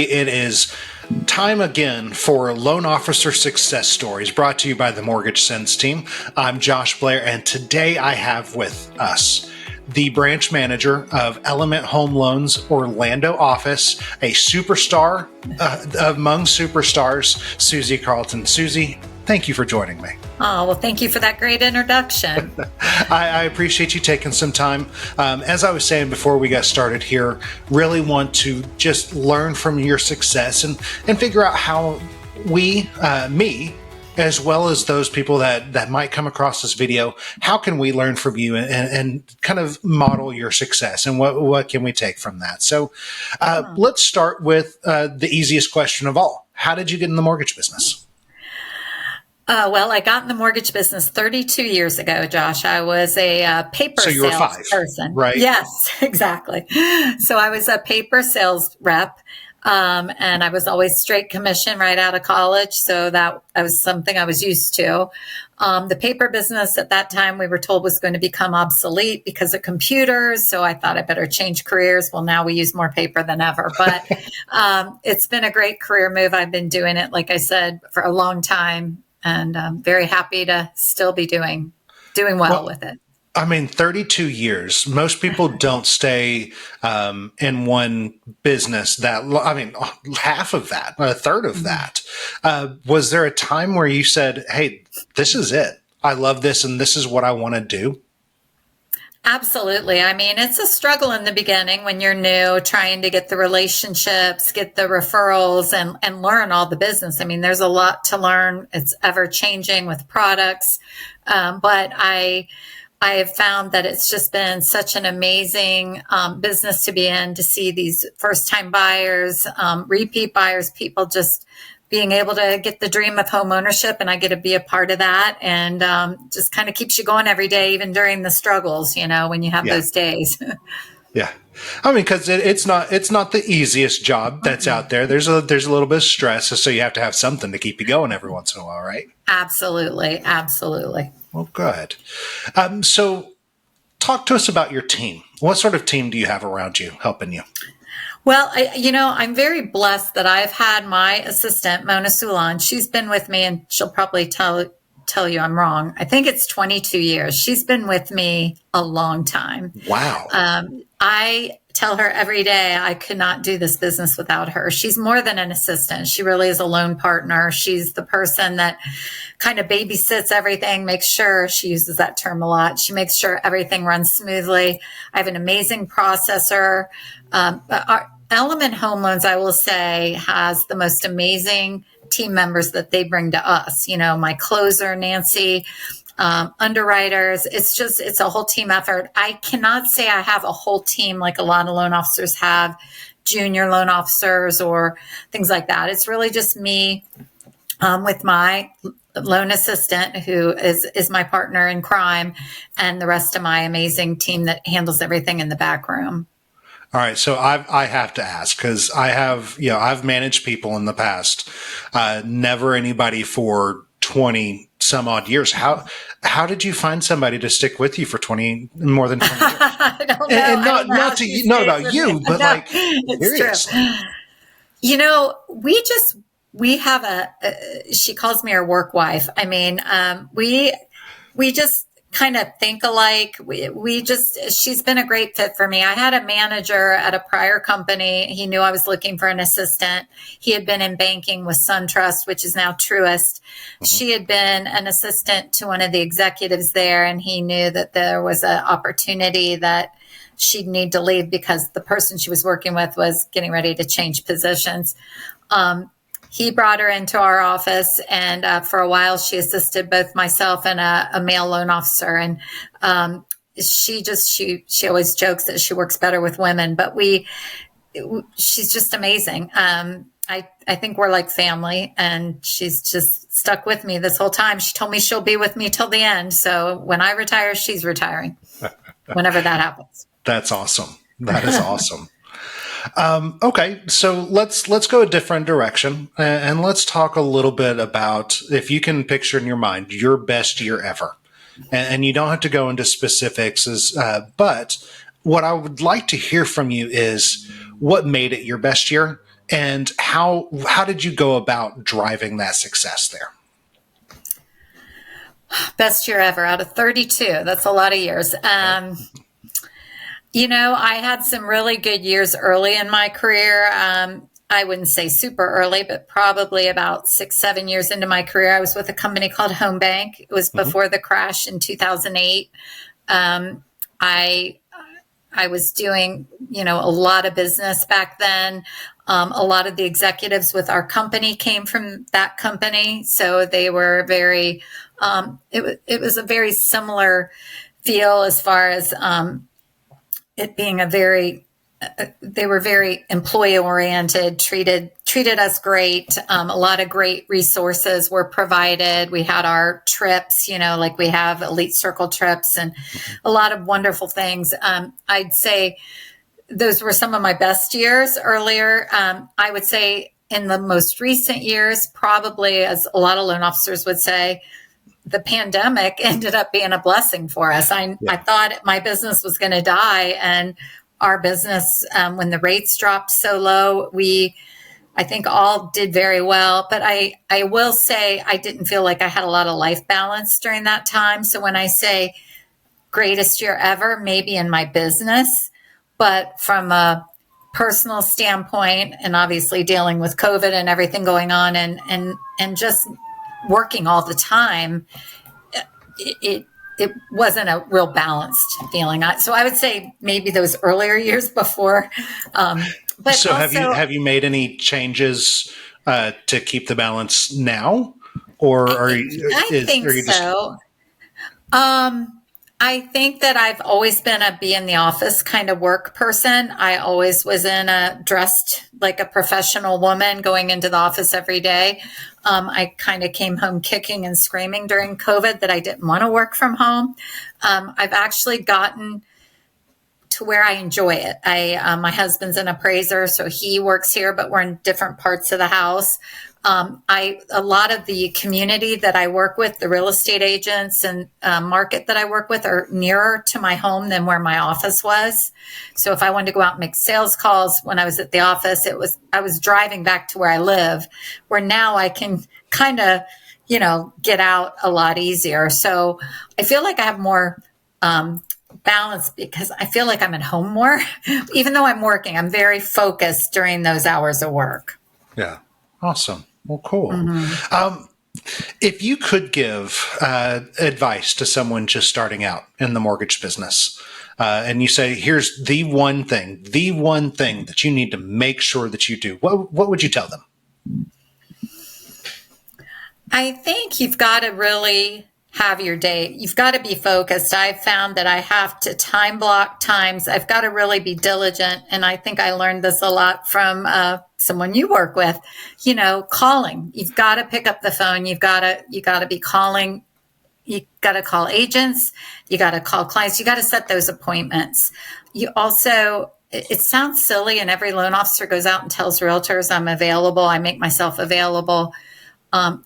It is time again for Loan Officer Success Stories, brought to you by the Mortgage Sense team. I'm Josh Blair, and today I have with us the branch manager of Element Home Loans Orlando office, a superstar among superstars, Susie Carlton. Susie, thank you for joining me. Oh, well, thank you for that great introduction. I appreciate you taking some time. As I was saying before we got started here, really want to just learn from your success and figure out how we, me, as well as those people that might come across this video, how can we learn from you and kind of model your success, and what can we take from that? So let's start with the easiest question of all. How did you get in the mortgage business? Well, I got in the mortgage business 32 years ago, Josh. I was a paper So you were sales 5, person. right? Yes, exactly. So I was a paper sales rep, and I was always straight commission right out of college. So that was something I was used to. The paper business at that time, we were told, was going to become obsolete because of computers. So I thought I better change careers. Well, now we use more paper than ever. But it's been a great career move. I've been doing it, like I said, for a long time. And I'm very happy to still be doing well with it. I mean, 32 years. Most people don't stay in one business half of that, a third of that. Was there a time where you said, hey, this is it. I love this and this is what I want to do? Absolutely. I mean, it's a struggle in the beginning when you're new, trying to get the relationships, get the referrals, and learn all the business. I mean, there's a lot to learn. It's ever changing with products. But I have found that it's just been such an amazing business to be in, to see these first-time buyers, repeat buyers, people just being able to get the dream of home ownership, and I get to be a part of that, and just kind of keeps you going every day, even during the struggles, when you have those days. Yeah. I mean, because it's not the easiest job that's out there. There's a little bit of stress, so you have to have something to keep you going every once in a while, right? Absolutely. Absolutely. Well, good. So talk to us about your team. What sort of team do you have around you helping you? Well, I'm very blessed that I've had my assistant, Mona Sulan. She's been with me, and she'll probably tell you I'm wrong. I think it's 22 years. She's been with me a long time. Wow. I tell her every day I could not do this business without her. She's more than an assistant. She really is a loan partner. She's the person that kind of babysits everything, makes sure, she uses that term a lot, she makes sure everything runs smoothly. I have an amazing processor. Our Element Home Loans, I will say, has the most amazing team members that they bring to us. My closer, Nancy, underwriters. It's a whole team effort. I cannot say I have a whole team like a lot of loan officers have, junior loan officers or things like that. It's really just me with my loan assistant, who is my partner in crime, and the rest of my amazing team that handles everything in the back room. All right. So I have to ask, because I've managed people in the past, never anybody for 20 some odd years. How did you find somebody to stick with you for more than 20 years? I don't know. And not about you, but no, seriously. True. We have she calls me her work wife. I mean, we just kind of think alike. She's been a great fit for me. I had a manager at a prior company. He knew I was looking for an assistant. He had been in banking with SunTrust, which is now Truist. Mm-hmm. She had been an assistant to one of the executives there, and he knew that there was an opportunity that she'd need to leave because the person she was working with was getting ready to change positions. He brought her into our office, and for a while she assisted both myself and a male loan officer. And she always jokes that she works better with women, but she's just amazing. I think we're like family, and she's just stuck with me this whole time. She told me she'll be with me till the end. So when I retire, she's retiring, whenever that happens. That's awesome. That is awesome. Okay, so let's go a different direction, and let's talk a little bit about, if you can picture in your mind, your best year ever. And you don't have to go into specifics, but what I would like to hear from you is what made it your best year, And how did you go about driving that success there? Best year ever out of 32. That's a lot of years. I had some really good years early in my career. I wouldn't say super early, but probably about 6, 7 years into my career, I was with a company called Home Bank. It was before the crash in 2008. I was doing, a lot of business back then. A lot of the executives with our company came from that company, so they were very. It was a very similar feel as far as it being they were very employee oriented, treated us great. A lot of great resources were provided. We had our trips, like we have Elite Circle trips and a lot of wonderful things. I'd say those were some of my best years earlier. I would say in the most recent years, probably, as a lot of loan officers would say, the pandemic ended up being a blessing for us. I thought my business was going to die, and our business, when the rates dropped so low, I think all did very well. But I will say I didn't feel like I had a lot of life balance during that time. So when I say greatest year ever, maybe in my business, but from a personal standpoint, and obviously dealing with COVID and everything going on, and just working all the time, it wasn't a real balanced feeling. So I would say maybe those earlier years before. But so also, have you made any changes to keep the balance now, or I think so. I think that I've always been a be in the office kind of work person. I always was dressed like a professional woman going into the office every day. I kind of came home kicking and screaming during COVID that I didn't want to work from home. I've actually gotten to where I enjoy it. My husband's an appraiser, so he works here, but we're in different parts of the house. A lot of the community that I work with, the real estate agents and market that I work with, are nearer to my home than where my office was. So if I wanted to go out and make sales calls when I was at the office, I was driving back to where I live, where now I can kind of, get out a lot easier. So I feel like I have more balance because I feel like I'm at home more. Even though I'm working, I'm very focused during those hours of work. Yeah. Awesome. Well, cool. If you could give advice to someone just starting out in the mortgage business, and you say, here's the one thing that you need to make sure that you do, what would you tell them? I think you've got to really have your day. You've got to be focused. I've found that I have to time block times. I've got to really be diligent. And I think I learned this a lot from someone you work with, calling. You've got to pick up the phone. You got to be calling. You got to call agents. You got to call clients. You got to set those appointments. You also, it sounds silly, and every loan officer goes out and tells realtors, I'm available. I make myself available.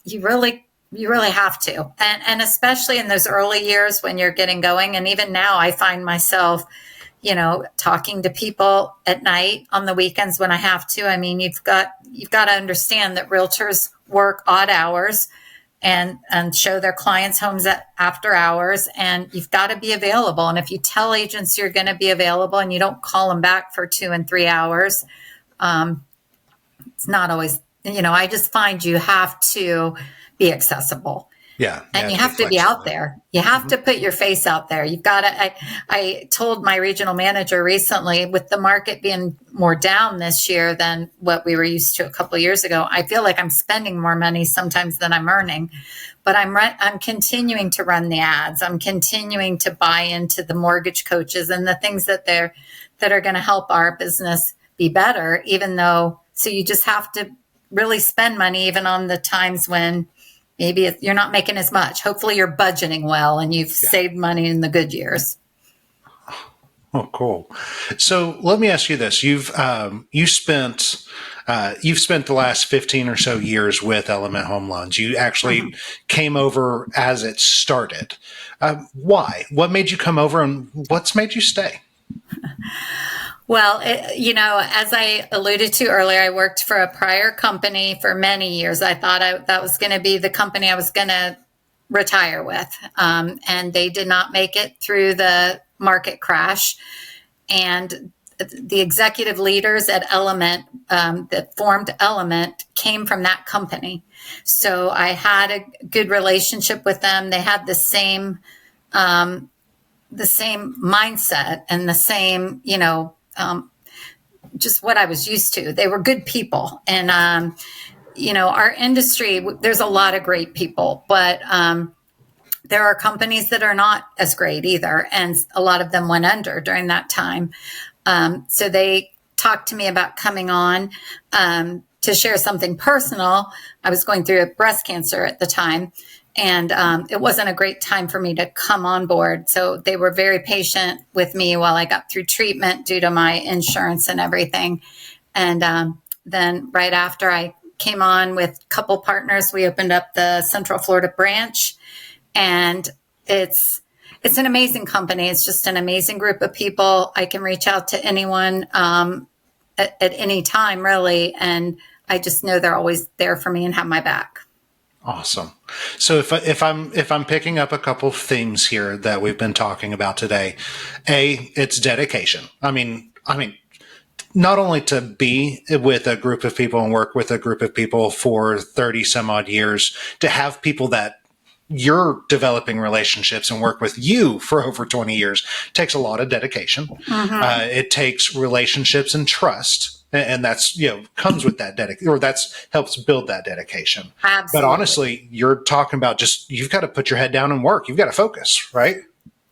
You really have to. And especially in those early years when you're getting going. And even now I find myself, talking to people at night on the weekends when I have to. I mean, you've got to understand that realtors work odd hours and show their clients homes after hours, and you've got to be available. And if you tell agents you're going to be available and you don't call them back for 2 and 3 hours, it's not always, I just find you have to be accessible. Yeah. And you have to be out there. You have to put your face out there. You've got to, I told my regional manager recently, with the market being more down this year than what we were used to a couple of years ago, I feel like I'm spending more money sometimes than I'm earning, but I'm continuing to run the ads. I'm continuing to buy into the mortgage coaches and the things that are going to help our business be better, even though, so you just have to really spend money even on the times when maybe you're not making as much. Hopefully you're budgeting well and you've saved money in the good years. Oh, cool. So let me ask you this. You've spent the last 15 or so years with Element Home Loans. You actually came over as it started. Why? What made you come over, and what's made you stay? Well, as I alluded to earlier, I worked for a prior company for many years. I thought that was going to be the company I was going to retire with. And they did not make it through the market crash. And the executive leaders at Element, that formed Element, came from that company. So I had a good relationship with them. They had the same mindset and the same, just what I was used to. They were good people. And, our industry, there's a lot of great people, but there are companies that are not as great either. And a lot of them went under during that time. So they talked to me about coming on to share something personal. I was going through breast cancer at the time. And it wasn't a great time for me to come on board. So they were very patient with me while I got through treatment due to my insurance and everything. And then right after I came on with a couple partners, we opened up the Central Florida branch. And it's an amazing company. It's just an amazing group of people. I can reach out to anyone at any time, really. And I just know they're always there for me and have my back. Awesome. So if I'm picking up a couple of themes here that we've been talking about today, it's dedication. I mean, not only to be with a group of people and work with a group of people for 30 some odd years, to have people that you're developing relationships and work with you for over 20 years takes a lot of dedication. Mm-hmm. It takes relationships and trust. And that's, comes with that dedication, or that's helps build that dedication. Absolutely. But honestly, you're talking about you've got to put your head down and work. You've got to focus, right?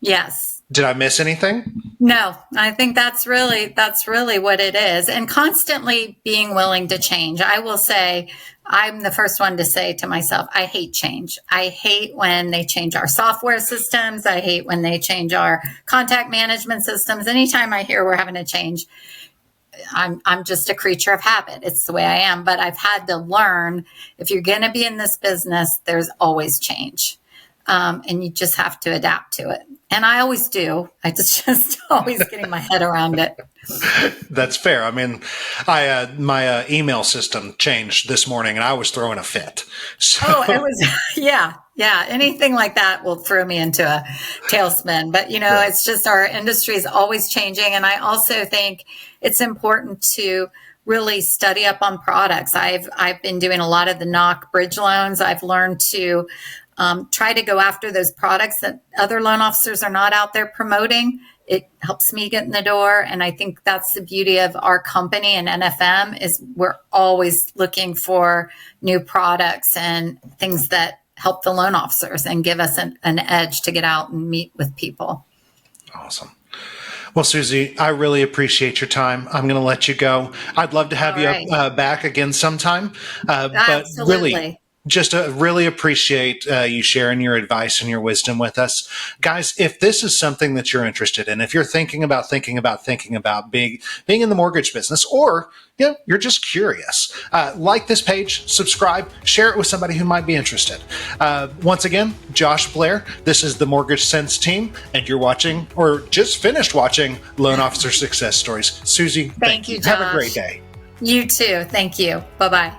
Yes. Did I miss anything? No, I think that's really what it is. And constantly being willing to change. I will say, I'm the first one to say to myself, I hate change. I hate when they change our software systems. I hate when they change our contact management systems. Anytime I hear we're having to change, I'm just a creature of habit. It's the way I am. But I've had to learn, if you're going to be in this business, there's always change. And you just have to adapt to it. And I always do. I just always getting my head around it. That's fair. I mean, my email system changed this morning and I was throwing a fit. So. Oh, it was, yeah. Anything like that will throw me into a tailspin. But, It's just our industry is always changing. And I also think it's important to really study up on products. I've been doing a lot of the NOC bridge loans. I've learned to try to go after those products that other loan officers are not out there promoting. It helps me get in the door. And I think that's the beauty of our company and NFM is we're always looking for new products and things that help the loan officers and give us an edge to get out and meet with people. Awesome. Well, Susie, I really appreciate your time. I'm going to let you go. I'd love to have you back again sometime. Absolutely. But really, just really appreciate you sharing your advice and your wisdom with us. Guys, if this is something that you're interested in, if you're thinking about being in the mortgage business, or you're just curious, like this page, subscribe, share it with somebody who might be interested. Once again, Josh Blair, this is the Mortgage Sense team, and you're watching, or just finished watching, Loan Officer Success Stories. Susie, thank you. Josh. Have a great day. You too. Thank you. Bye-bye.